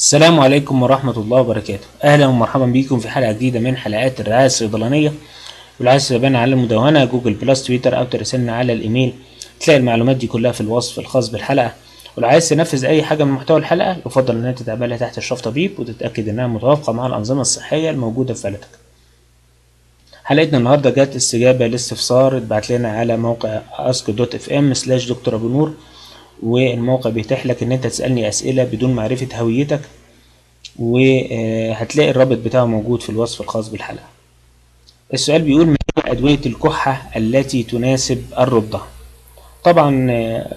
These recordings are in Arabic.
السلام عليكم ورحمة الله وبركاته. أهلا ومرحبا بكم في حلقة جديدة من حلقات الرعاية الصيدلانية. واللي عايز تتابعنا على المدونة جوجل بلس تويتر أو ترسلنا على الإيميل، تلاقي المعلومات دي كلها في الوصف الخاص بالحلقة. ولو عايز تنفذ أي حاجة من محتوى الحلقة يفضل إن أنت تعملها تحت إشراف طبيب وتتأكد إنها متوافقة مع الأنظمة الصحية الموجودة في بلدك. حلقتنا النهاردة جت استجابة لاستفسار اتبعت لنا على موقع ask.fm/دكتور أبو نور، والموقع بيتيح لك إن أنت تسألني أسئلة بدون معرفة هويتك، وهتلاقي الرابط بتاعه موجود في الوصف الخاص بالحلقة. السؤال بيقول: ما هي أدوية الكحة التي تناسب الرضع؟ طبعا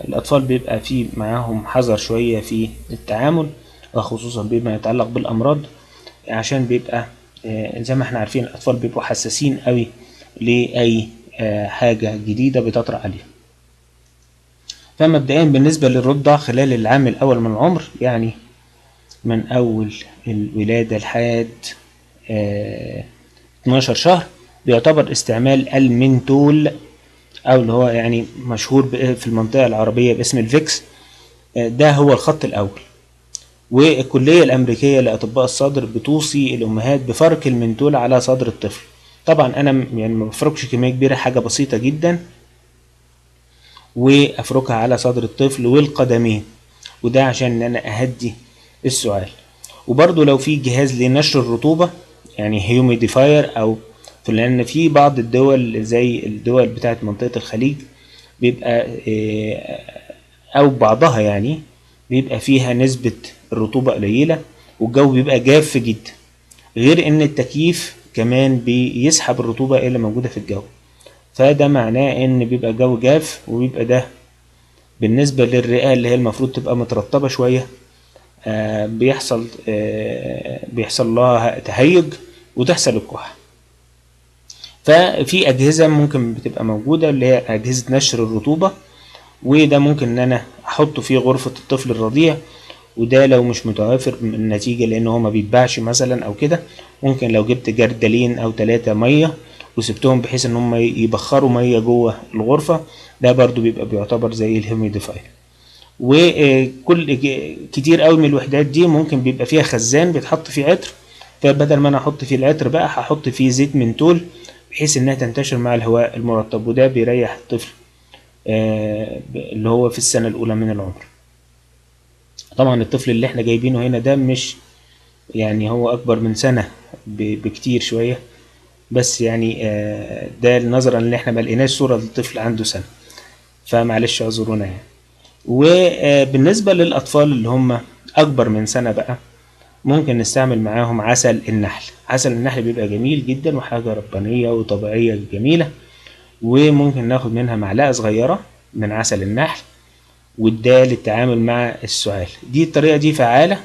الأطفال بيبقى في معاهم حذر شوية في التعامل، وخصوصا بما يتعلق بالأمراض، عشان بيبقى زي ما احنا عارفين الأطفال بيبقوا حساسين قوي لأي حاجة جديدة بتطرأ عليهم. فمبدئيا بالنسبة للرضع خلال العام الأول من العمر، يعني من أول الولادة لحد 12 شهر، بيعتبر استعمال المنتول أو اللي هو يعني مشهور في المنطقة العربية باسم الفيكس، ده هو الخط الأول. والكلية الأمريكية لأطباء الصدر بتوصي الأمهات بفرك المنتول على صدر الطفل. طبعا أنا يعني ما بفركش كمية كبيرة، حاجة بسيطة جدا، وأفركها على صدر الطفل والقدمين، وده عشان إن أنا أهدي السؤال. وبرضو لو في جهاز لنشر الرطوبة، يعني هيوميديفاير، أو لأن في بعض الدول زي الدول بتاعت منطقة الخليج بيبقى أو بعضها يعني بيبقى فيها نسبة الرطوبة قليلة والجو بيبقى جاف جدا، غير إن التكييف كمان بيسحب الرطوبة اللي موجودة في الجو. فده معناه إن بيبقى الجو جاف، وبيبقى ده بالنسبة للرئة اللي هي المفروض تبقى مترطبة شوية بيحصل لها تهيج وتحصل الكحة. ففي أجهزة ممكن بتبقى موجودة اللي هي أجهزة نشر الرطوبة، وده ممكن إن أنا أحطه في غرفة الطفل الرضيع. وده لو مش متوافر من النتيجة لأن هو ما بيتباعش مثلا أو كده، ممكن لو جبت جردلين أو 3 مية وسبتهم بحيث إن هم يبخروا مية جوه الغرفة، ده برضو بيعتبر زي الهيوميديفاير. وكل كتير قوي من الوحدات دي ممكن بيبقى فيها خزان بيتحط فيه عطر، فبدل ما انا احط فيه العطر بقى هحط فيه زيت منتول بحيث انها تنتشر مع الهواء المرطب، وده بيريح الطفل اللي هو في السنة الأولى من العمر. طبعا الطفل اللي احنا جايبينه هنا ده مش يعني هو أكبر من سنة بكتير شوية، بس يعني ده نظرا ان احنا ملقناش صورة للطفل عنده سنة، فمعلش اعذرونا يعني. وبالنسبة للأطفال اللي هم أكبر من سنة بقى، ممكن نستعمل معاهم عسل النحل. عسل النحل بيبقى جميل جدا وحاجة ربانية وطبيعية جميلة، وممكن ناخد منها معلقة صغيرة من عسل النحل، وده للتعامل مع السعال. دي الطريقة دي فعالة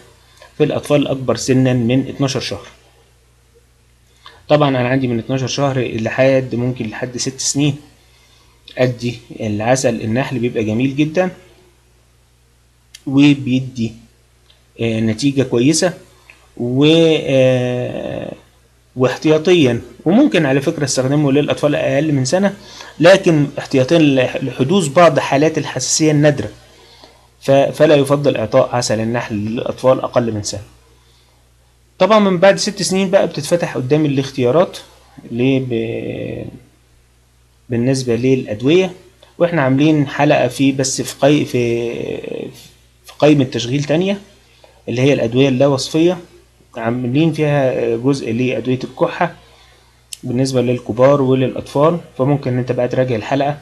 في الأطفال الأكبر سنا من 12 شهر. طبعا أنا عندي من 12 شهر لحد ممكن لحد 6 سنين أدي العسل النحل، بيبقى جميل جدا وبيدي نتيجة كويسة واحتياطيا. وممكن على فكرة استخدمه للأطفال أقل من سنة، لكن احتياطيا لحدوث بعض حالات الحساسية النادرة، فلا يفضل إعطاء عسل النحل للأطفال أقل من سنة. طبعا من بعد 6 سنين بقى بتتفتح قدامي الاختيارات بالنسبة للأدوية، واحنا عاملين حلقة بس في قائمة تشغيل تانية اللي هي الأدوية اللا وصفية، عاملين فيها جزء لأدوية الكحة بالنسبة للكبار وللأطفال. فممكن انت بقى تراجع الحلقة.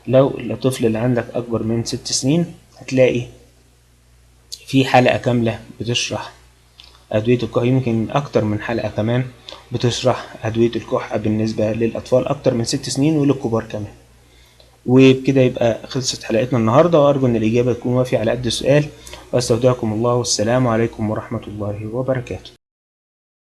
لو الطفل اللي عندك أكبر من 6 سنين هتلاقي في حلقة كاملة بتشرح أدوية الكحة، يمكن أكتر من حلقة كمان بتشرح أدوية الكحة بالنسبة للأطفال أكتر من 6 سنين وللكبار كمان. وبكده يبقى خلصت حلقتنا النهاردة، وأرجو أن الإجابة تكون وافية على قد السؤال، وأستودعكم الله، والسلام عليكم ورحمة الله وبركاته.